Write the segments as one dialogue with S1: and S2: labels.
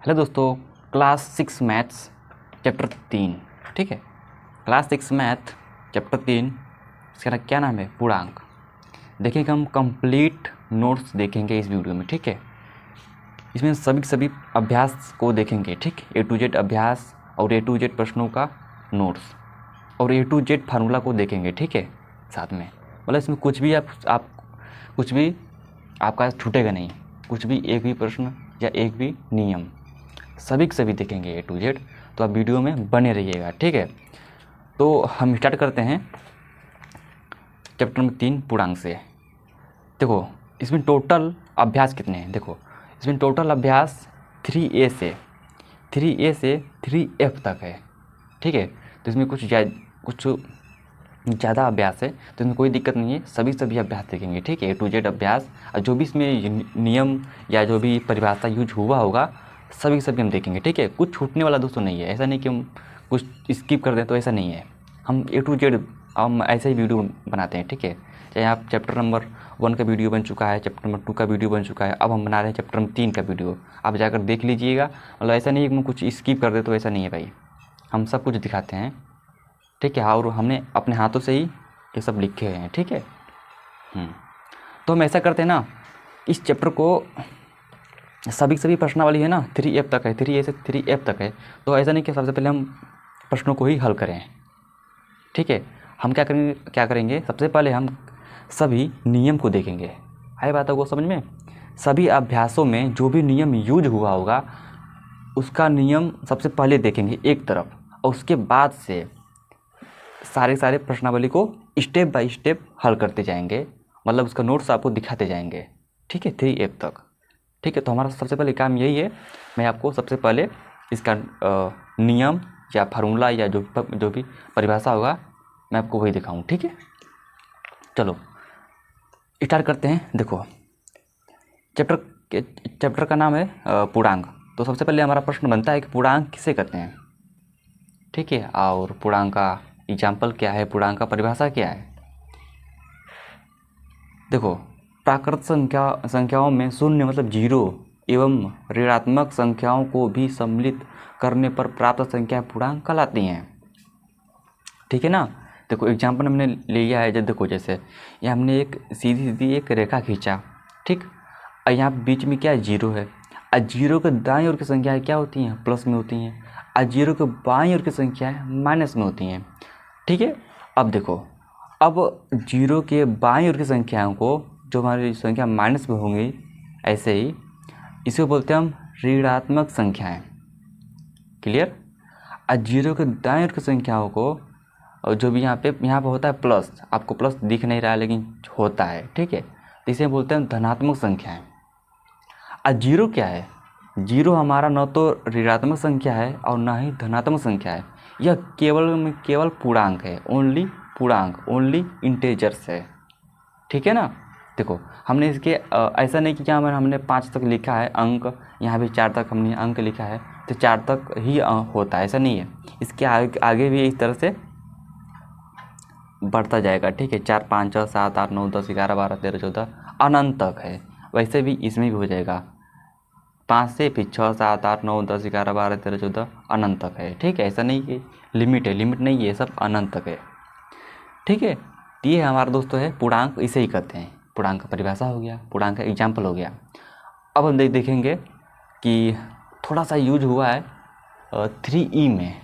S1: Hello दोस्तों, class 6 maths chapter 3। ठीक है, क्लास 6 मैथ चैप्टर 3, इसका क्या नाम है? पूर्णांक। देखेंगे हम कंप्लीट नोट्स देखेंगे इस वीडियो में। ठीक है, इसमें सभी अभ्यास को देखेंगे। ठीक, A to Z अभ्यास और A to Z प्रश्नों का नोट्स और A to Z फार्मूला को देखेंगे। ठीक है, साथ में मतलब इसमें कुछ भी आप कुछ भी आपका छूटेगा नहीं, कुछ भी एक भी प्रश्न या एक भी नियम सभी देखेंगे A to Z। तो आप वीडियो में बने रहिएगा। ठीक है, तो हम स्टार्ट करते हैं चैप्टर नंबर 3 पूर्णांक से। देखो इसमें टोटल अभ्यास कितने हैं। देखो इसमें टोटल अभ्यास 3A से 3F तक है। ठीक है, तो इसमें कुछ ज़्यादा अभ्यास है, तो इसमें कोई दिक्कत नहीं है, सभी अभ्यास देखेंगे। ठीक है, A to Z अभ्यास और जो भी इसमें नियम या जो भी परिभाषा यूज हुआ होगा सभी हम देखेंगे। ठीक है, कुछ छूटने वाला दोस्तों नहीं है, ऐसा नहीं कि हम कुछ स्किप कर दें, तो ऐसा नहीं है। हम A to Z हम ऐसे ही वीडियो बनाते हैं। ठीक है, चाहे आप चैप्टर नंबर 1 का वीडियो बन चुका है, चैप्टर नंबर 2 का वीडियो बन चुका है, अब हम बना रहे हैं चैप्टर नंबर 3 का वीडियो, आप जाकर देख लीजिएगा। मतलब ऐसा नहीं है कि हम कुछ स्किप कर दे, तो ऐसा नहीं है भाई, हम सब कुछ दिखाते हैं। ठीक है, और हमने अपने हाथों से ही ये सब लिखे हैं। ठीक है, तो हम ऐसा करते हैं ना, इस चैप्टर को सभी प्रश्नावली है ना 3F तक है, 3A से 3F तक है, तो ऐसा नहीं कि सबसे पहले हम प्रश्नों को ही हल करें। ठीक है, हम क्या करेंगे सबसे पहले हम सभी नियम को देखेंगे। आई बात है वो समझ में? सभी अभ्यासों में जो भी नियम यूज हुआ होगा उसका नियम सबसे पहले देखेंगे एक तरफ, और उसके बाद से सारे प्रश्नावली को स्टेप बाय स्टेप हल करते जाएंगे, मतलब उसका नोट्स आपको दिखाते जाएंगे। ठीक है, 3F तक। ठीक है, तो हमारा सबसे पहले काम यही है, मैं आपको सबसे पहले इसका नियम या फार्मूला या जो भी परिभाषा होगा मैं आपको वही दिखाऊं। ठीक है, चलो स्टार्ट करते हैं। देखो चैप्टर का नाम है पूर्णांक। तो सबसे पहले हमारा प्रश्न बनता है कि पूर्णांक किसे कहते हैं। ठीक है, और पूर्णांक का एग्जाम्पल क्या है, पूर्णांक का परिभाषा क्या है। देखो प्राकृत संख्याओं में शून्य मतलब 0 एवं ऋणात्मक संख्याओं को भी सम्मिलित करने पर प्राप्त संख्या पूर्णांक कहलाती हैं। ठीक है ना। देखो एग्जाम्पल हमने लिया है, जब देखो जैसे ये हमने एक सीधी एक रेखा खींचा। ठीक, और यहाँ बीच में क्या है 0 है, और 0 के दाईं ओर की संख्याएँ क्या होती हैं? प्लस में होती हैं, और 0 के बाईं ओर की संख्याएँ माइनस में होती हैं। ठीक है, अब देखो अब 0 के बाईं ओर की संख्याओं को, जो हमारी संख्या माइनस में होंगी, ऐसे ही इसे बोलते हैं हम ऋणात्मक संख्याएं। क्लियर? और 0 के दाईं ओर की संख्याओं को, और जो भी यहाँ पे होता है प्लस, आपको प्लस दिख नहीं रहा है लेकिन होता है। ठीक है, तो इसे बोलते हैं धनात्मक संख्याएं। और 0 क्या है? 0 हमारा न तो ऋणात्मक संख्या है और ना ही धनात्मक संख्या है, यह केवल पूर्णांक है, ओनली पूर्णांक, ओनली इंटेजर्स है। ठीक है ना। देखो हमने इसके ऐसा नहीं कि क्या हमने 5 तक लिखा है अंक, यहाँ भी 4 तक हमने अंक लिखा है तो 4 तक ही होता है, ऐसा नहीं है। इसके आगे भी इस तरह से बढ़ता जाएगा। ठीक है, 4 5 6 7 8 9 10 11 12 13 14 अनंत तक है। वैसे भी इसमें भी हो जाएगा 5 से, फिर 6 7 8 9 10 11 12 13 14 अनंत तक है। ठीक है, ऐसा नहीं कि लिमिट है, लिमिट नहीं है, सब अनंत तक है। ठीक है, तो ये हमारा दोस्तों है पूर्णांक, इसे ही कहते हैं। पूर्णांक का परिभाषा हो गया, पूर्णांक का एग्जाम्पल हो गया। अब हम देखेंगे कि थोड़ा सा यूज हुआ है 3E में।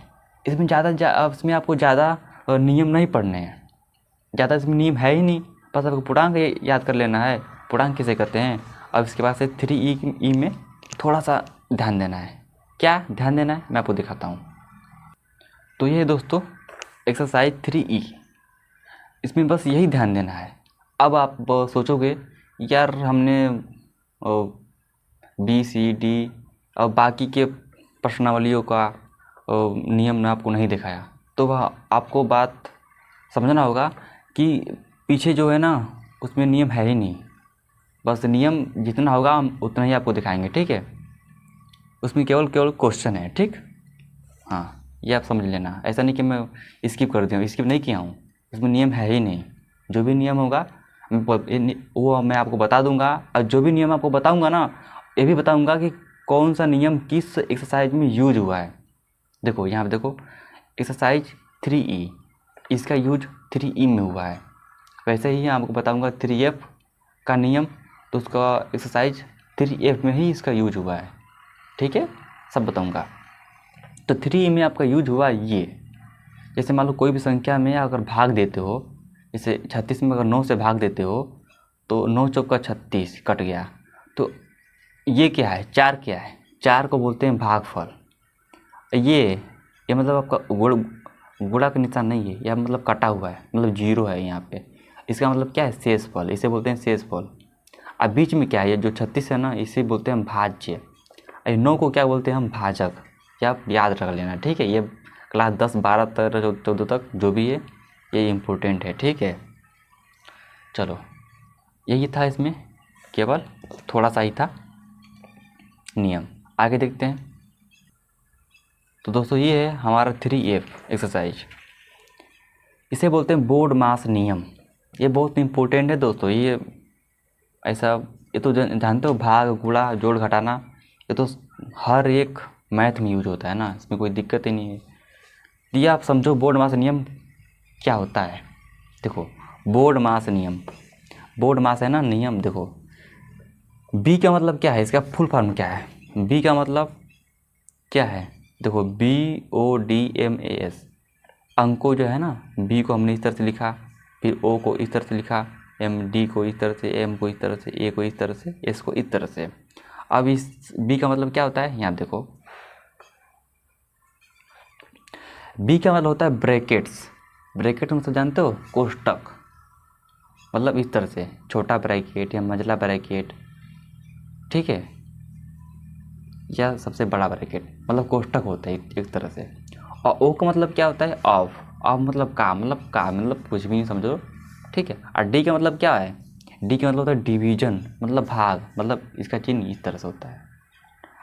S1: इसमें इसमें आपको ज़्यादा नियम नहीं पढ़ने हैं, ज़्यादा इसमें नियम है ही नहीं, बस आपको पूर्णांक याद कर लेना है, पूर्णांक किसे कहते हैं। अब इसके बाद से 3E में थोड़ा सा ध्यान देना है। क्या ध्यान देना है मैं आपको दिखाता हूँ। तो ये दोस्तों एक्सरसाइज 3E, इसमें बस यही ध्यान देना है। अब आप सोचोगे यार हमने BCD और बाकी के प्रश्नावलियों का नियम ने आपको नहीं दिखाया, तो वह आपको बात समझना होगा कि पीछे जो है ना उसमें नियम है ही नहीं, बस नियम जितना होगा हम उतना ही आपको दिखाएंगे। ठीक है, उसमें केवल क्वेश्चन है। ठीक, हाँ ये आप समझ लेना, ऐसा नहीं कि मैं स्किप कर दूँ, स्किप नहीं किया हूँ, उसमें नियम है ही नहीं। जो भी नियम होगा वो मैं आपको बता दूंगा, और जो भी नियम आपको बताऊंगा ना, ये भी बताऊंगा कि कौन सा नियम किस एक्सरसाइज में यूज हुआ है। देखो यहाँ पे देखो एक्सरसाइज 3E, इसका यूज 3E में हुआ है। वैसे ही आपको बताऊंगा 3F का नियम, तो उसका एक्सरसाइज 3F में ही इसका यूज हुआ है। ठीक है, सब बताऊंगा। तो 3E में आपका यूज हुआ ये, जैसे मान लो कोई भी संख्या में अगर भाग देते हो, जैसे 36 में अगर 9 से भाग देते हो तो 9 चौका 36 कट गया, तो ये क्या है, 4 क्या है, 4 को बोलते हैं भागफल। ये मतलब आपका गुणा का निशान नहीं है, यह मतलब कटा हुआ है, मतलब 0 है यहाँ पे। इसका मतलब क्या है, शेषफल, इसे बोलते हैं शेषफल। अब बीच में क्या है, ये जो 36 है ना, इसे बोलते हैं हम भाज्य। 9 को क्या बोलते हैं हम भाजक। क्या आप याद रख लेना, ठीक है। ये क्लास 10, 12, 13, 14 तक जो भी है ये इम्पोर्टेंट है, ठीक है। चलो यही था, इसमें केवल थोड़ा सा ही था नियम। आगे देखते हैं। तो दोस्तों ये है हमारा 3F एक्सरसाइज, इसे बोलते हैं बोर्ड मास नियम। ये बहुत इम्पोर्टेंट है दोस्तों। ये ऐसा, ये तो जानते हो, भाग गुणा जोड़ घटाना, ये तो हर एक मैथ में यूज होता है ना, इसमें कोई दिक्कत ही नहीं है। ये आप समझो बोर्ड मास नियम क्या होता है। देखो बोर्ड मास नियम, बोर्ड मास है ना नियम। देखो बी का मतलब क्या है, इसका फुल फॉर्म क्या है, बी का मतलब क्या है, देखो BODMAS। अंकों जो है ना, बी को हमने इस तरह से लिखा, फिर ओ को इस तरह से लिखा, MD को इस तरह से, M को इस तरह से, A को इस तरह से, S को इस तरह से। अब इस बी का मतलब क्या होता है, यहाँ देखो बी का मतलब होता है ब्रैकेट्स। ब्रैकेट मतलब जानते हो, कोष्टक, मतलब इस तरह से छोटा ब्रैकेट या मंझला ब्रैकेट, ठीक है, या सबसे बड़ा ब्रैकेट, मतलब कोष्टक होता है एक तरह से। और ओ का मतलब क्या होता है, ऑफ। ऑफ मतलब का, मतलब कुछ भी नहीं समझो, ठीक है। और डी का मतलब क्या है, डी का मतलब होता है डिवीजन, मतलब भाग, मतलब इसका चिन्ह इस तरह से होता है।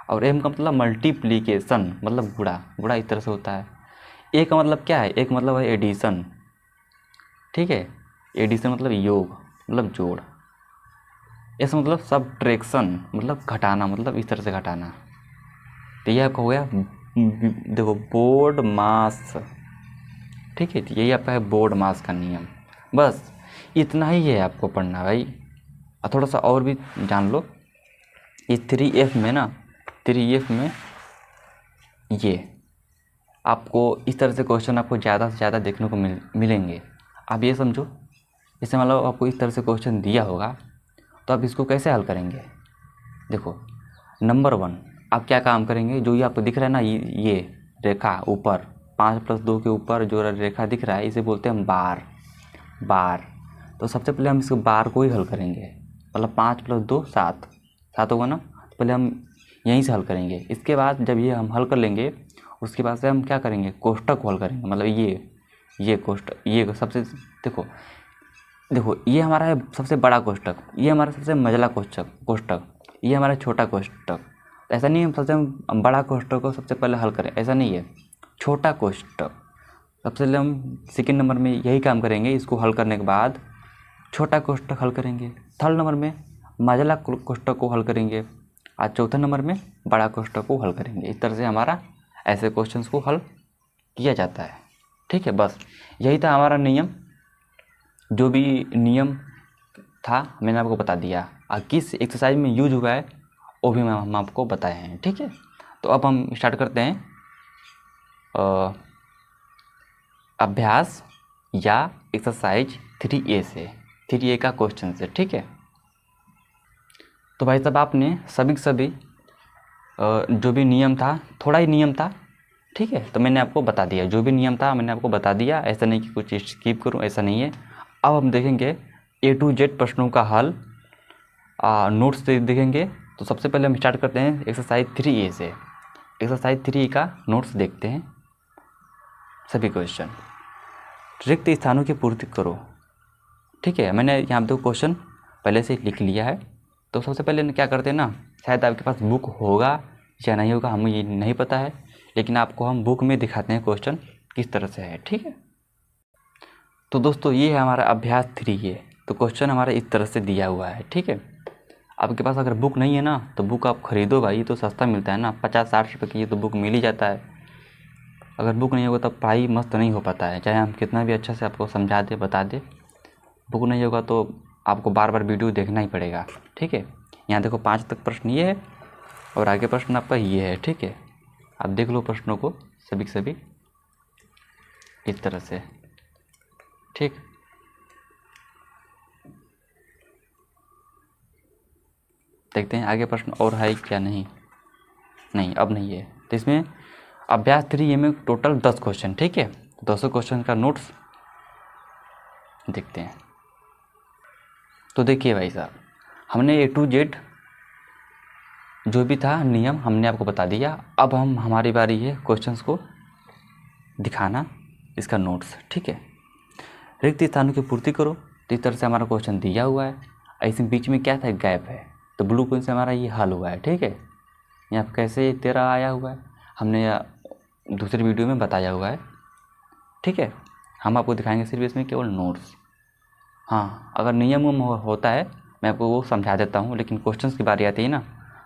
S1: और एम का मतलब मल्टीप्लीकेशन, मतलब गुणा इस तरह से होता है। ए का मतलब क्या है, एक मतलब है एडिशन, ठीक है, एडिशन मतलब योग, मतलब जोड़। एस मतलब सबट्रैक्शन, मतलब घटाना, मतलब इस तरह से घटाना। तो ये आपका हो गया, देखो बोर्ड मास, ठीक है। तो यही आपका है बोर्ड मास का नियम। बस इतना ही है आपको पढ़ना भाई। और थोड़ा सा और भी जान लो, ये 3F में ना, 3F में ये आपको इस तरह से क्वेश्चन आपको ज़्यादा से ज़्यादा देखने को मिलेंगे। आप ये समझो, जैसे मतलब आपको इस तरह से क्वेश्चन दिया होगा, तो आप इसको कैसे हल करेंगे। देखो नंबर 1, आप क्या काम करेंगे, जो ये आपको दिख रहा है ना, ये रेखा ऊपर 5+2 के ऊपर जो रेखा दिख रहा है, इसे बोलते हैं हम बार। तो सबसे पहले हम इसको बार को ही हल करेंगे, मतलब 5+2 7 होगा ना। पहले हम यहीं से हल करेंगे। इसके बाद जब ये हम हल कर लेंगे, उसके बाद से हम क्या करेंगे, कोष्टक को हल करेंगे। मतलब ये कोष्टक, ये सबसे देखो ये हमारा है सबसे बड़ा कोष्टक, ये हमारा सबसे मंझला कोष्टक, ये हमारा छोटा कोष्टक। ऐसा नहीं है सबसे हम बड़ा कोष्टक को सबसे पहले हल करें, ऐसा नहीं है। छोटा कोष्टक सबसे पहले हम सेकंड नंबर में यही काम करेंगे। इसको हल करने के बाद छोटा कोष्टक हल करेंगे, थर्ड नंबर में मंझला कोष्टक को हल करेंगे, और चौथे नंबर में बड़ा कोष्टक को हल करेंगे। इस तरह से हमारा ऐसे क्वेश्चंस को हल किया जाता है, ठीक है। बस यही था हमारा नियम। जो भी नियम था मैंने आपको बता दिया, और किस एक्सरसाइज में यूज हुआ है वो भी हम आपको बताए हैं, ठीक है। तो अब हम स्टार्ट करते हैं अभ्यास या एक्सरसाइज 3A से, 3A का क्वेश्चन से, ठीक है। तो भाई साहब आपने सभी जो भी नियम था, थोड़ा ही नियम था, ठीक है, तो मैंने आपको बता दिया। जो भी नियम था मैंने आपको बता दिया, ऐसा नहीं कि कुछ स्किप करूं, ऐसा नहीं है। अब हम देखेंगे A to Z प्रश्नों का हल, नोट्स देखेंगे। तो सबसे पहले हम स्टार्ट करते हैं एक्सरसाइज 3A से। एक्सरसाइज 3A का नोट्स देखते हैं। सभी क्वेश्चन, रिक्त स्थानों की पूर्ति करो, ठीक है। मैंने यहाँ दो क्वेश्चन पहले से लिख लिया है। तो सबसे पहले क्या करते हैं ना, शायद आपके पास बुक होगा या नहीं होगा, हमें ये नहीं पता है, लेकिन आपको हम बुक में दिखाते हैं क्वेश्चन किस तरह से है, ठीक है। तो दोस्तों ये है हमारा अभ्यास 3A। तो क्वेश्चन हमारा इस तरह से दिया हुआ है, ठीक है। आपके पास अगर बुक नहीं है ना तो बुक आप खरीदो भाई, तो सस्ता मिलता है ना, 50-60 रुपये की ये तो बुक मिल ही जाता है। अगर बुक नहीं होगा तब पढ़ाई मस्त नहीं हो पाता है, चाहे हम कितना भी अच्छा से आपको समझा दे बता दे, बुक नहीं होगा तो आपको बार बार वीडियो देखना ही पड़ेगा। ठीक है, यहाँ देखो 5 तक प्रश्न ये है और आगे प्रश्न आपका ये है। ठीक है, आप देख लो प्रश्नों को सभी के सभी इस तरह से। ठीक, देखते हैं आगे प्रश्न और है क्या। नहीं, अब नहीं है। तो इसमें अभ्यास 3 में टोटल 10 क्वेश्चन। ठीक है, 200 क्वेश्चन का नोट्स देखते हैं। तो देखिए भाई साहब, हमने A to Z जो भी था नियम हमने आपको बता दिया। अब हमारी बारी है क्वेश्चंस को दिखाना, इसका नोट्स। ठीक है, रिक्त स्थानों की पूर्ति करो। तो इस तरह से हमारा क्वेश्चन दिया हुआ है, ऐसे बीच में क्या था, गैप है, तो ब्लू पेन से हमारा ये हल हुआ है। ठीक है, यहाँ कैसे 13 आया हुआ है हमने दूसरी वीडियो में बताया हुआ है। ठीक है, हम आपको दिखाएंगे सिर्फ इसमें केवल नोट्स। हाँ, अगर नियम होता है मैं आपको वो समझा देता हूँ, लेकिन क्वेश्चंस की बारी आती है ना,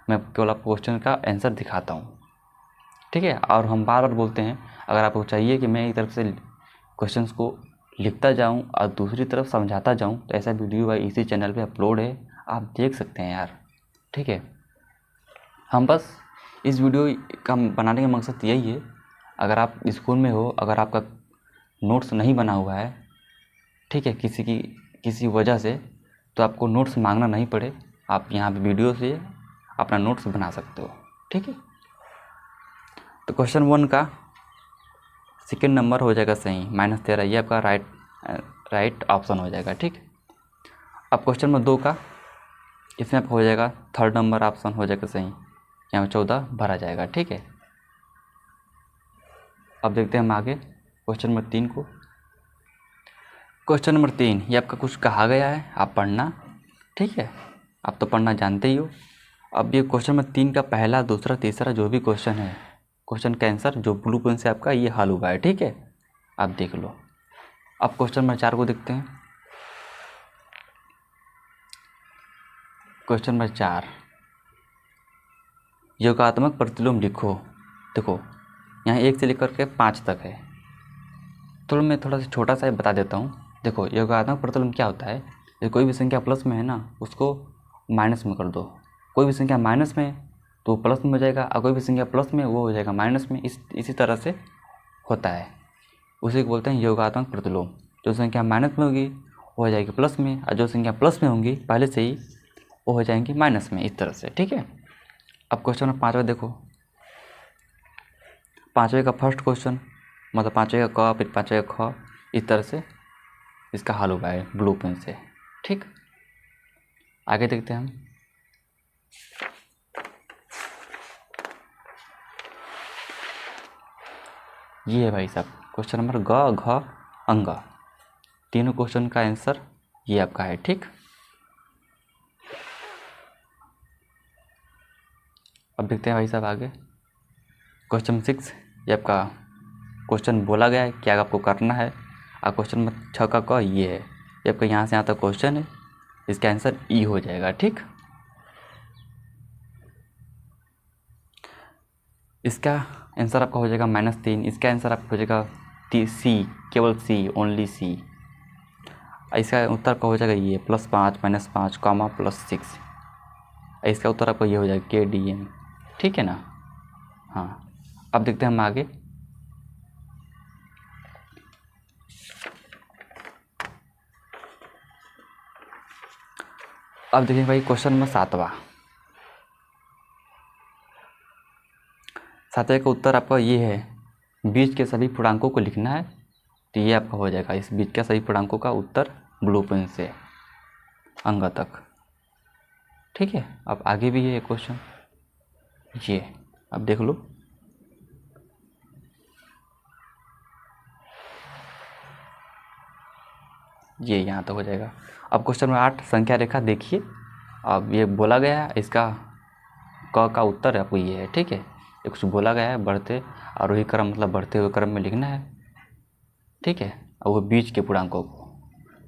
S1: मैं केवल आपको क्वेश्चन का आंसर दिखाता हूँ। ठीक है, और हम बार बार बोलते हैं अगर आपको चाहिए कि मैं एक तरफ से क्वेश्चंस को लिखता जाऊँ और दूसरी तरफ समझाता जाऊँ, तो ऐसा वीडियो भाई इसी चैनल पे अपलोड है, आप देख सकते हैं यार। ठीक है, हम बस इस वीडियो का बनाने का मकसद यही है, अगर आप स्कूल में हो, अगर आपका नोट्स नहीं बना हुआ है, ठीक है, किसी वजह से, तो आपको नोट्स मांगना नहीं पड़े, आप यहाँ पे वीडियो से अपना नोट्स बना सकते हो। ठीक है, तो क्वेश्चन 1 का सेकेंड नंबर हो जाएगा सही, -13, ये आपका राइट ऑप्शन हो जाएगा। ठीक, अब क्वेश्चन नंबर 2 का, इसमें आपका हो जाएगा थर्ड नंबर ऑप्शन हो जाएगा सही, यहाँ 14 भरा जाएगा। ठीक है, अब देखते हैं हम आगे क्वेश्चन नंबर 3 को। क्वेश्चन नंबर 3 ये आपका कुछ कहा गया है, आप पढ़ना। ठीक है, आप तो पढ़ना जानते ही हो। अब ये क्वेश्चन नंबर 3 का पहला, दूसरा, तीसरा जो भी क्वेश्चन है, क्वेश्चन का आंसर जो ब्लू पेन से आपका ये हल हुआ है। ठीक है, आप देख लो। अब क्वेश्चन नंबर 4 को देखते हैं। क्वेश्चन नंबर 4, योगात्मक प्रतिलोम लिखो। देखो यहाँ 1 से लेकर के 5 तक है, तो मैं थोड़ा सा छोटा सा बता देता हूँ। देखो योगात्मक प्रतिलोम क्या होता है, जैसे कोई भी संख्या प्लस में है ना, उसको माइनस में कर दो। कोई भी संख्या माइनस में है तो वो प्लस में हो जाएगा, और कोई भी संख्या प्लस में वो हो जाएगा माइनस में। इसी तरह से होता है, उसे बोलते हैं योगात्मक प्रतिलोम। जो संख्या माइनस में होगी वो हो जाएगी प्लस में, और जो संख्या प्लस में होंगी पहले से ही वो हो जाएंगी माइनस में, इस तरह से। ठीक है, अब क्वेश्चन नंबर 5वां देखो। 5वें का फर्स्ट क्वेश्चन, मतलब 5वें का क, फिर 5वें का ख, इस तरह से इसका हल हुआ है ब्लू पेन से। ठीक, आगे देखते हैं हम। ये है भाई साहब क्वेश्चन नंबर ग, घ, अंग, तीनों क्वेश्चन का आंसर ये आपका है। ठीक, अब देखते हैं भाई साहब आगे क्वेश्चन 6, ये आपका क्वेश्चन बोला गया है क्या आपको करना है। और क्वेश्चन नंबर 6 का क ये है, ये आपका यहाँ से यहाँ तक क्वेश्चन है, इसका आंसर ई हो जाएगा। ठीक, इसका आंसर आपका हो जाएगा -3, इसका आंसर आपका हो जाएगा सी, केवल सी, ओनली सी। इसका उत्तर आपका हो जाएगा ये +5, -5, +6। इसका उत्तर आपका ये हो जाएगा KDM। ठीक है ना। हाँ, अब देखते हैं हम आगे। अब देखिए भाई क्वेश्चन नंबर 7वां। 7वें का उत्तर आपका ये है, बीच के सभी पूर्णांकों को लिखना है। तो ये आपका हो जाएगा इस बीच के सभी पूर्णांकों का उत्तर ब्लू पेन से अंग तक। ठीक है, अब आगे भी है क्वेश्चन, ये अब देख लो। ये यहाँ तक हो जाएगा। अब क्वेश्चन नंबर 8, संख्या रेखा देखिए। अब ये बोला गया है, इसका क का उत्तर आपको ये है। ठीक है, ये कुछ बोला गया है, बढ़ते आरोही क्रम मतलब बढ़ते हुए क्रम में लिखना है। ठीक है, और वो बीच के पूर्णांकों को,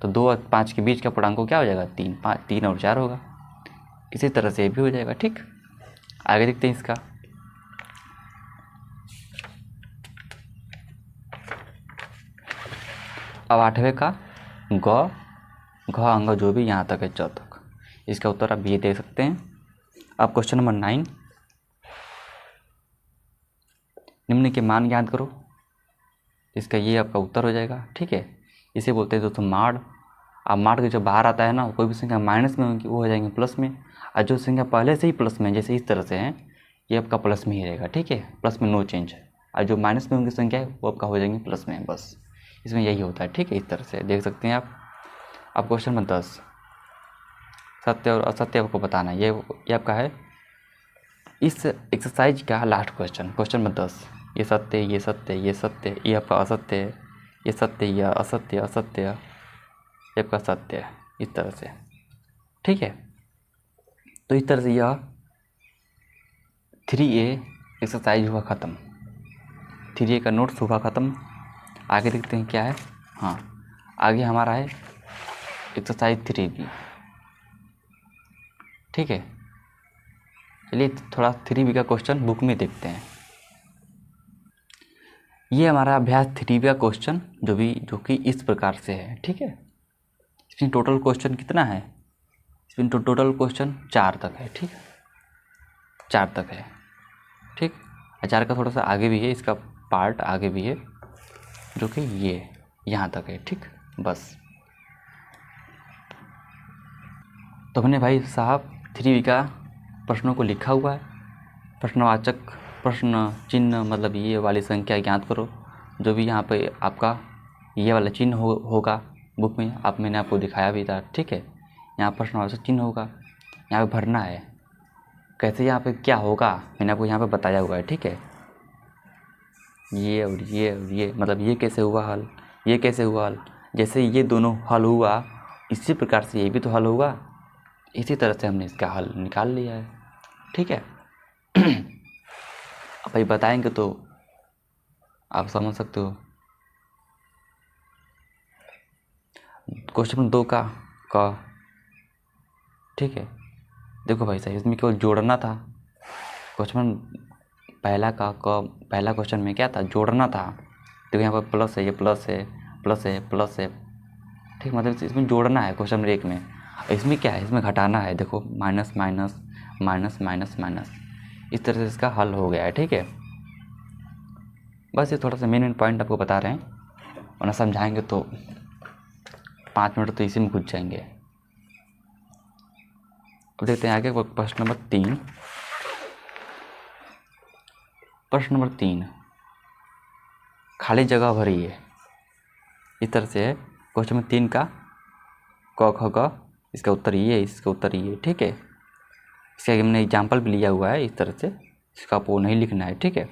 S1: तो 2 और 5 के बीच का पूर्णांक क्या हो जाएगा, 3 और 4 होगा। इसी तरह से ये भी हो जाएगा। ठीक, आगे देखते हैं इसका। अब 8वें का ग घ अंग जो भी यहाँ तक है च तक, इसका उत्तर आप ये दे सकते हैं। अब क्वेश्चन नंबर 9, निम्न के मान याद करो, इसका ये आपका उत्तर हो जाएगा। ठीक है, इसे बोलते हैं दोस्तों माड। अब माड के जो बाहर आता है ना, कोई भी संख्या माइनस में होगी वो हो जाएंगे प्लस में, और जो संख्या पहले से ही प्लस में, जैसे इस तरह से है, ये आपका प्लस में ही रहेगा। ठीक है, प्लस में नो चेंज है, और जो माइनस में होंगी संख्या है वो आपका हो जाएंगे प्लस में, बस इसमें यही होता है। ठीक है, इस तरह से देख सकते हैं आप। अब क्वेश्चन नंबर 10, सत्य और असत्य आपको बताना है। ये आपका है इस एक्सरसाइज का लास्ट क्वेश्चन, क्वेश्चन नंबर 10। ये सत्य, ये सत्य, ये सत्य, ये आपका असत्य है, ये सत्य, ये असत्य, असत्य, ये आपका सत्य है, इस तरह से। ठीक है, तो इस तरह से यह 3A एक्सरसाइज हुआ ख़त्म, 3A का नोट्स हुआ ख़त्म। आगे देखते हैं क्या है। हाँ, आगे हमारा है एक्सरसाइज 3B। ठीक है, चलिए थोड़ा 3B का क्वेश्चन बुक में देखते हैं। ये हमारा अभ्यास 3B का क्वेश्चन जो कि इस प्रकार से है। ठीक है, इसमें टोटल क्वेश्चन कितना है, इसमें टोटल क्वेश्चन 4 तक है। ठीक, 4 तक है। ठीक, 4 का थोड़ा सा आगे भी है, इसका पार्ट आगे भी है, जो कि ये यहाँ तक है। ठीक, बस तो हमने भाई साहब 3B का प्रश्नों को लिखा हुआ है। प्रश्नवाचक प्रश्न चिन्ह मतलब ये वाली संख्या ज्ञात करो, जो भी यहाँ पे आपका ये वाला चिन्ह होगा बुक में, मैंने आपको दिखाया भी था। ठीक है, यहाँ प्रश्नवाचक चिन्ह होगा, यहाँ पे भरना है। कैसे यहाँ पे क्या होगा मैंने आपको यहाँ पे बताया हुआ है। ठीक है, ये और ये मतलब ये कैसे हुआ हल, ये कैसे हुआ हल, जैसे ये दोनों हल हुआ इसी प्रकार से ये भी तो हल होगा, इसी तरह से हमने इसका हल निकाल लिया है। ठीक है, अब भाई बताएंगे तो आप समझ सकते हो। क्वेश्चन नंबर 2 का ठीक है, देखो भाई साहब इसमें केवल जोड़ना था। क्वेश्चन पहला क्वेश्चन में क्या था, जोड़ना था। देखो यहाँ पर प्लस है, ये प्लस है, प्लस है, प्लस है। ठीक, मतलब इसमें जोड़ना है क्वेश्चन नंबर 1 में। इसमें क्या है, इसमें घटाना है। देखो minus minus minus minus minus, इस तरह से इसका हल हो गया है। ठीक है, बस ये थोड़ा सा मेन पॉइंट आपको बता रहे हैं, वरना समझाएंगे तो 5 मिनट तो इसी में घुस जाएंगे। अब देखते हैं आगे प्रश्न नंबर 3। प्रश्न नंबर 3, खाली जगह भरी है, इस तरह से है। क्वेश्चन नंबर 3 का क ख ग, इसका उत्तर ये है, इसका उत्तर ये है। ठीक है, इसका हमने एग्जाम्पल भी लिया हुआ है, इस तरह से इसका आपको नहीं लिखना है। ठीक है,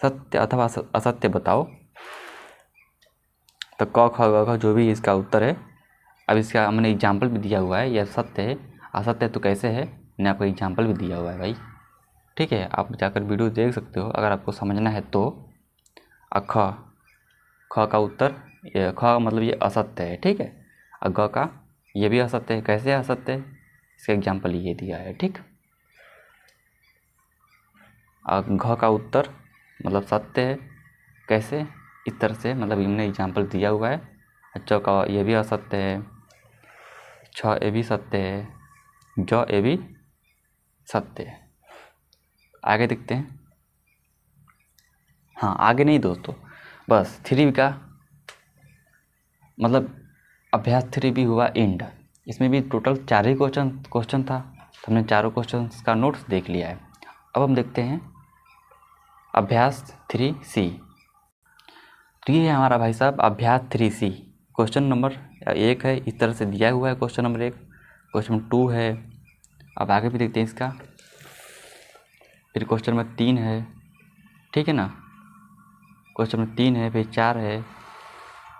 S1: सत्य अथवा असत्य बताओ, तो क ख ग जो भी इसका उत्तर है। अब इसका हमने एग्जाम्पल भी दिया हुआ है, यह सत्य है, असत्य तो कैसे है, मैंने आपको एग्जाम्पल भी दिया हुआ है भाई। ठीक है, आप जाकर वीडियो देख सकते हो अगर आपको समझना है तो। ख का उत्तर, ख मतलब ये असत्य है। ठीक है, और ग का ये भी असत्य है। कैसे असत्य है, इसका एग्जाम्पल ये दिया है। ठीक, और घ का उत्तर मतलब सत्य है। कैसे, इस तरह से, मतलब इनने एग्जाम्पल दिया हुआ है। च का ये भी असत्य है, छ ये भी सत्य है, ज ये भी सत्य है। आगे देखते हैं। हाँ, आगे नहीं दोस्तों, बस 3B का मतलब अभ्यास 3B हुआ एंड। इसमें भी टोटल 4 ही क्वेश्चन था, तो हमने चारों क्वेश्चन का नोट्स देख लिया है। अब हम देखते हैं अभ्यास 3C। तो ये है हमारा भाई साहब अभ्यास 3C। क्वेश्चन नंबर 1 है, इस तरह से दिया हुआ है क्वेश्चन नंबर 1। क्वेश्चन नंबर 2 है, अब आगे भी देखते हैं इसका। फिर क्वेश्चन नंबर 3 है, ठीक है ना, क्वेश्चन नंबर 3 है, फिर 4 है,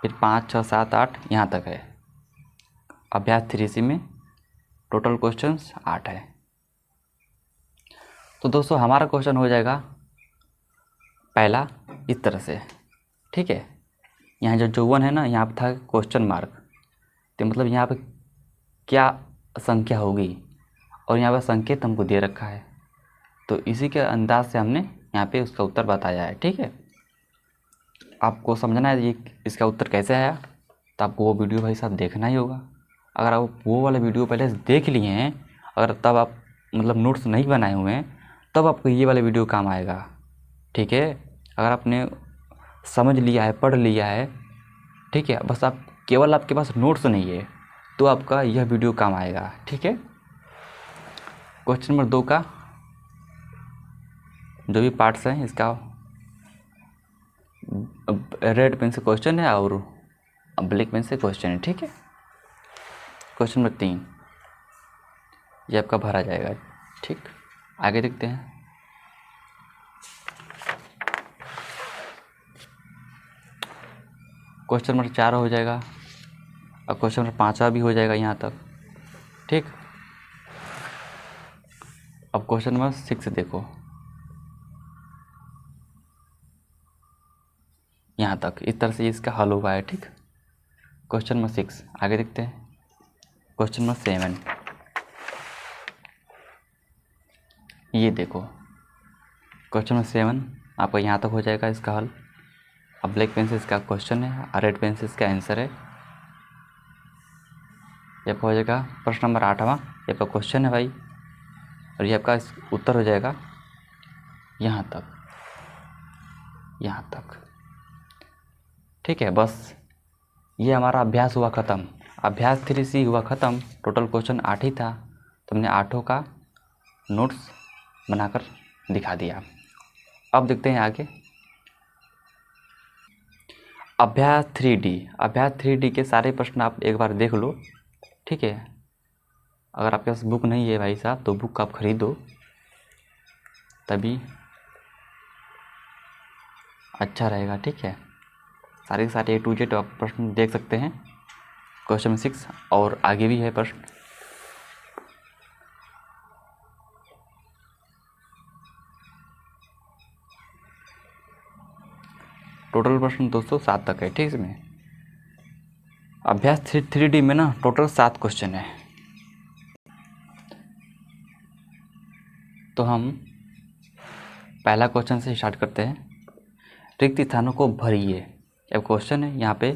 S1: फिर 5 6 7 8 यहाँ तक है। अभ्यास 3C में टोटल क्वेश्चंस 8 है। तो दोस्तों हमारा क्वेश्चन हो जाएगा पहला इस तरह से। ठीक है, यहाँ जो 1 है ना, यहाँ पर था क्वेश्चन मार्क, तो मतलब यहाँ पे क्या संख्या होगी, और यहाँ पर संकेत हमको दे रखा है, तो इसी के अंदाज से हमने यहाँ पे उसका उत्तर बताया है। ठीक है, आपको समझना है ये इसका उत्तर कैसे आया, तो आपको वो वीडियो भाई साहब देखना ही होगा। अगर आप वो वाला वीडियो पहले से देख लिए हैं, अगर तब आप मतलब नोट्स नहीं बनाए हुए हैं, तब आपको ये वाला वीडियो काम आएगा। ठीक है, अगर आपने समझ लिया है, पढ़ लिया है, ठीक है, बस आप केवल आपके पास नोट्स नहीं है, तो आपका यह वीडियो काम आएगा। ठीक है, क्वेश्चन नंबर 2 का जो भी पार्ट्स हैं, इसका रेड पेन से क्वेश्चन है और ब्लैक पेन से क्वेश्चन है। ठीक है, क्वेश्चन नंबर 3 ये आपका भरा जाएगा। ठीक, आगे देखते हैं। क्वेश्चन नंबर 4 हो जाएगा और क्वेश्चन नंबर 5 भी हो जाएगा यहाँ तक। ठीक, अब क्वेश्चन नंबर 6 देखो, यहाँ तक इस तरह से इसका हल हुआ है। ठीक, क्वेश्चन नंबर 6 आगे देखते हैं। क्वेश्चन नंबर 7 ये देखो, क्वेश्चन नंबर 7 आपका यहाँ तक हो जाएगा इसका हल। अब ब्लैक पेन से इसका क्वेश्चन है और रेड पेन से इसका आंसर है। ये आपका हो जाएगा प्रश्न नंबर 8वां, ये आपका क्वेश्चन है भाई, और ये आपका उत्तर हो जाएगा यहाँ तक, यहाँ तक। ठीक है, बस ये हमारा अभ्यास हुआ ख़त्म। अभ्यास 3C हुआ ख़त्म। टोटल क्वेश्चन 8 ही था, तो हमने 8 का नोट्स बनाकर दिखा दिया। अब देखते हैं आगे अभ्यास 3D। अभ्यास 3D के सारे प्रश्न आप एक बार देख लो। ठीक है, अगर आपके पास बुक नहीं है भाई साहब, तो बुक आप खरीदो, तभी अच्छा रहेगा। ठीक है, सारे के सारे A to Z आप प्रश्न देख सकते हैं। क्वेश्चन नंबर 6 और आगे भी है प्रश्न। टोटल प्रश्न दोस्तों 7 तक है। ठीक है, इसमें अभ्यास 3D में ना टोटल 7 क्वेश्चन है। तो हम पहला क्वेश्चन से स्टार्ट करते हैं। रिक्त स्थानों को भरिए। अब क्वेश्चन है यहाँ पे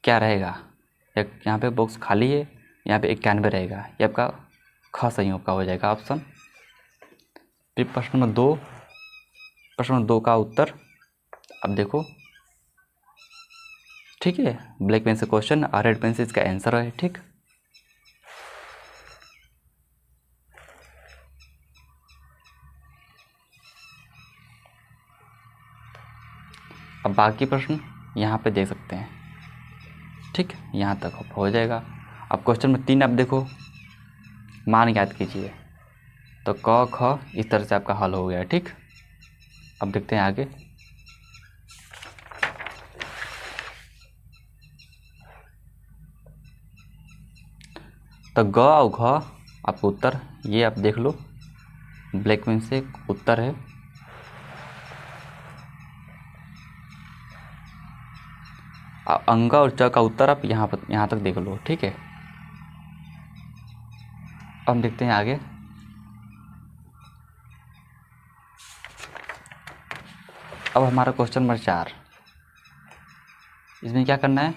S1: क्या रहेगा, एक यहाँ पे बॉक्स खाली है, यहाँ पे 91 रहेगा, ये आपका ख संयोग का हो जाएगा ऑप्शन। फिर प्रश्न नंबर 2, प्रश्न नंबर 2 का उत्तर अब देखो। ठीक है, ब्लैक पेन से क्वेश्चन और रेड पेन से इसका आंसर है। ठीक, अब बाकी प्रश्न यहाँ पे देख सकते हैं। ठीक, यहाँ तक हो जाएगा। अब क्वेश्चन नंबर 3 आप देखो, मान याद कीजिए, तो क ख इस तरह से आपका हल हो गया। ठीक, अब देखते हैं आगे। तो ग और घ आपको उत्तर ये आप देख लो, ब्लैक पेन से उत्तर है। अंग और च का उत्तर आप यहाँ तक देख लो। ठीक है, अब हम देखते हैं आगे। अब हमारा क्वेश्चन नंबर 4, इसमें क्या करना है,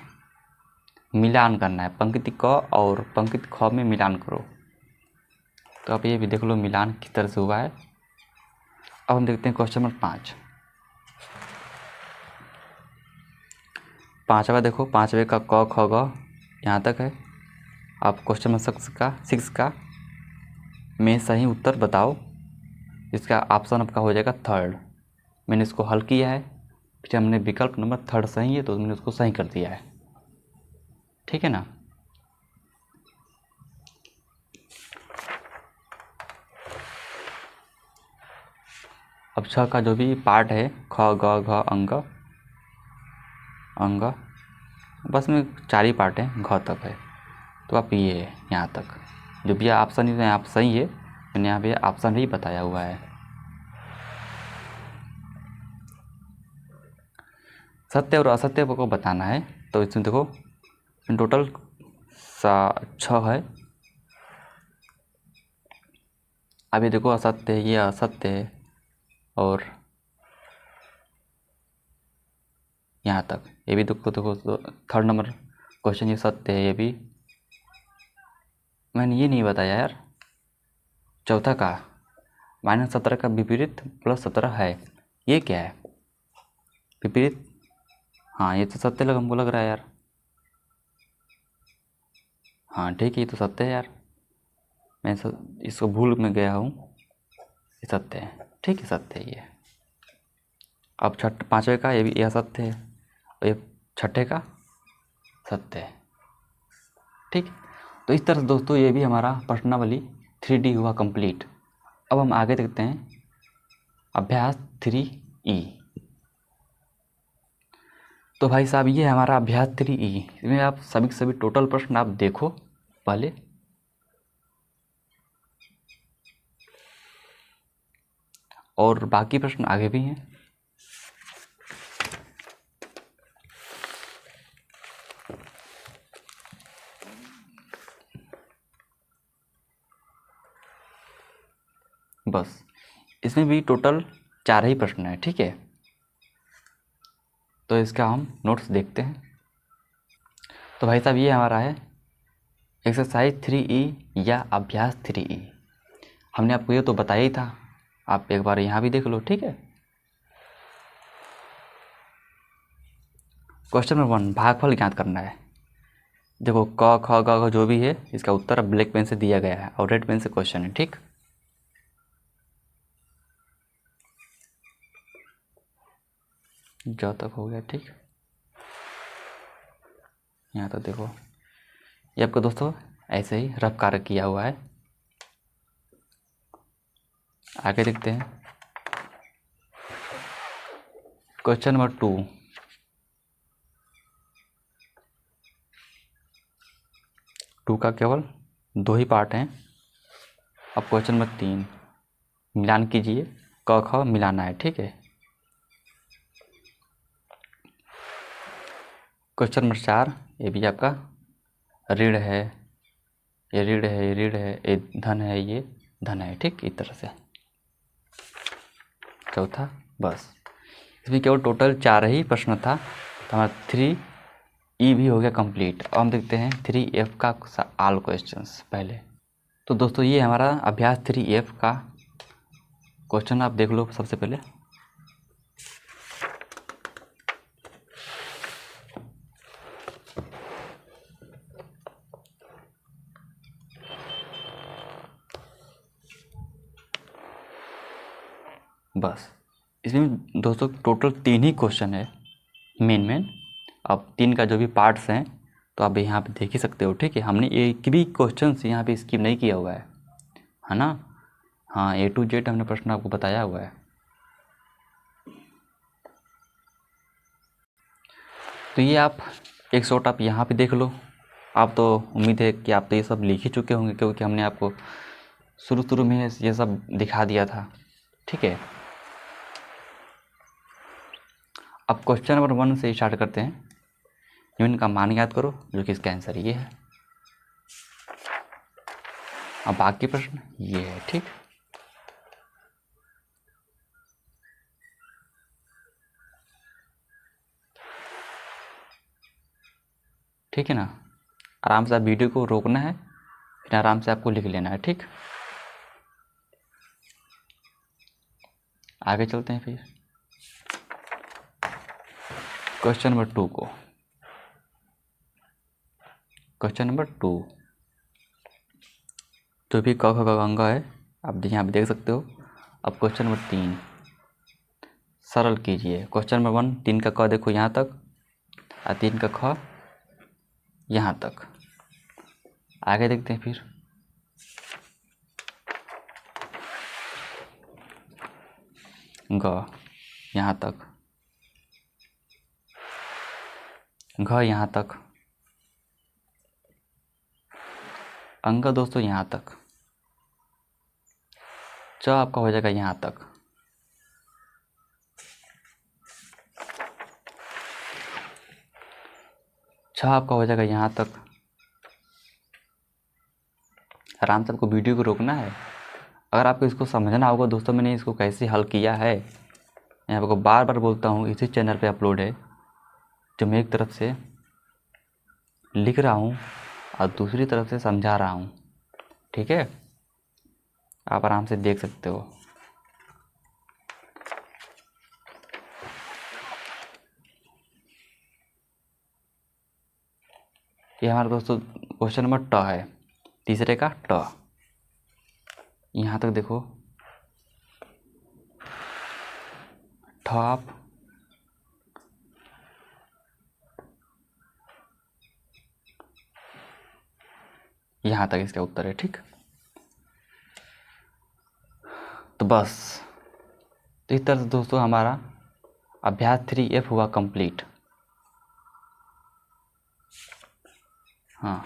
S1: मिलान करना है। पंक्ति क और पंक्ति ख में मिलान करो। तो अब ये भी देख लो मिलान किस तरह से हुआ है। अब हम देखते हैं क्वेश्चन नंबर 5। 5वां देखो, 5वें का क ख ग यहाँ तक है। अब क्वेश्चन नंबर 6 का में सही उत्तर बताओ। इसका ऑप्शन आपका हो जाएगा 3rd। मैंने इसको हल किया है, फिर हमने विकल्प नंबर 3rd सही है तो मैंने उसको सही कर दिया है। ठीक है ना। अब 6 का जो भी पार्ट है, ख ग घ अंग, बस में 4 ही पार्ट है, घ तक है, तो आप ये है यहाँ तक। जो भी ऑप्शन है आप सही है, मैंने यहाँ पे ऑप्शन ही बताया हुआ है। सत्य और असत्य को बताना है, तो इसमें देखो टोटल 6 है, अभी देखो असत्य है, ये असत्य है, और यहाँ तक ये भी देखो देखो थर्ड नंबर क्वेश्चन ये सत्य है, ये भी मैंने ये नहीं बताया यार। चौथा का -17 का विपरीत +17 है, ये क्या है विपरीत? हाँ ये तो सत्य हमको लग रहा है यार। हाँ ठीक है, ये तो सत्य है यार, मैं इसको भूल में गया हूँ, ये सत्य है, ठीक है सत्य है ये। अब पाँचवें का ये भी यह सत्य है, और ये छठे का सत्य है, ठीक। तो इस तरह से दोस्तों ये भी हमारा प्रश्नावली 3D हुआ कंप्लीट। अब हम आगे देखते हैं अभ्यास 3E। तो भाई साहब ये हमारा अभ्यास 3E, इसमें आप सभी के सभी टोटल प्रश्न आप देखो पहले, और बाकी प्रश्न आगे भी हैं। बस इसमें भी टोटल 4 ही प्रश्न हैं, ठीक है। तो इसका हम नोट्स देखते हैं। तो भाई साहब ये हमारा है एक्सरसाइज 3E या अभ्यास 3E। हमने आपको ये तो बताया ही था, आप एक बार यहाँ भी देख लो, ठीक है। क्वेश्चन नंबर 1 भागफल ज्ञात करना है। देखो क ख ग जो भी है इसका उत्तर ब्लैक पेन से दिया गया है और रेड पेन से क्वेश्चन है, ठीक। जो तक हो गया, ठीक। यहाँ तक देखो, ये आपको दोस्तों ऐसे ही रफ कार्य किया हुआ है। आगे देखते हैं क्वेश्चन नंबर 2। का केवल 2 ही पार्ट हैं। अब क्वेश्चन नंबर 3 मिलान कीजिए, क ख मिलाना है, ठीक है। क्वेश्चन नंबर 4 ये भी आपका ऋण है, ये ऋण है, ये ऋण है, ये धन है, ये धन है, ठीक। इस तरह से चौथा, बस इसमें केवल टोटल 4 ही प्रश्न था। तो हमारा 3E भी हो गया कंप्लीट। अब हम देखते हैं 3F का ऑल क्वेश्चंस पहले। तो दोस्तों ये हमारा अभ्यास 3F का क्वेश्चन आप देख लो सबसे पहले। बस इसमें दोस्तों टोटल 3 ही क्वेश्चन है मेन। अब 3 का जो भी पार्ट्स हैं तो आप यहाँ पे देख ही सकते हो, ठीक है। हमने एक भी क्वेश्चन यहाँ पे स्किप नहीं किया हुआ है ना। हाँ A to Z हमने प्रश्न आपको बताया हुआ है। तो ये आप एक शॉट आप यहाँ पे देख लो। आप तो उम्मीद है कि आप तो ये सब लिख ही चुके होंगे, क्योंकि हमने आपको शुरू में ये सब दिखा दिया था, ठीक है। अब क्वेश्चन नंबर 1 से स्टार्ट करते हैं। निम्न का मान याद करो, जो कि इसका आंसर ये है। अब बाकी प्रश्न ये है, ठीक। ठीक है ना, आराम से आप वीडियो को रोकना है, फिर आराम से आपको लिख लेना है, ठीक। आगे चलते हैं फिर क्वेश्चन नंबर 2 को। क्वेश्चन नंबर 2 जो भी क ख ग अंगा है आप यहाँ पे देख सकते हो। अब क्वेश्चन नंबर 3 सरल कीजिए। क्वेश्चन नंबर 1 3 का क देखो यहाँ तक और 3 का ख यहाँ तक। आगे देखते हैं फिर ग यहाँ तक, घ यहाँ तक, अंग दोस्तों यहाँ तक, च आपका हो जाएगा यहाँ तक, छ आपका हो जाएगा यहाँ तक। आराम से आपको वीडियो को रोकना है अगर आपको इसको समझना होगा दोस्तों मैंने इसको कैसे हल किया है, मैं आपको बार बार बोलता हूँ, इसी चैनल पे अपलोड है, जो मैं एक तरफ से लिख रहा हूँ और दूसरी तरफ से समझा रहा हूँ, ठीक है। आप आराम से देख सकते हो। ये हमारा दोस्तों क्वेश्चन नंबर ट है, तीसरे का ट। यहाँ तक देखो, ठ आप यहाँ तक इसका उत्तर है, ठीक। तो बस तो इस तरह से दोस्तों हमारा अभ्यास 3F हुआ कंप्लीट। हाँ,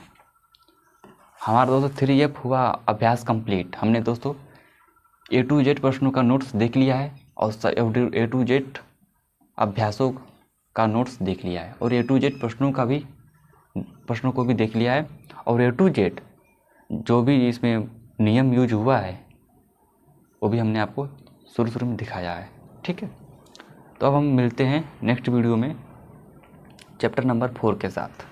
S1: हमारा दोस्तों 3F हुआ अभ्यास कंप्लीट। हमने दोस्तों A to Z प्रश्नों का नोट्स देख लिया है और A to Z अभ्यासों का नोट्स देख लिया है और A to Z प्रश्नों को भी देख लिया है और A to Z जो भी इसमें नियम यूज हुआ है वो भी हमने आपको शुरू में दिखाया है, ठीक है। तो अब हम मिलते हैं नेक्स्ट वीडियो में चैप्टर नंबर 4 के साथ।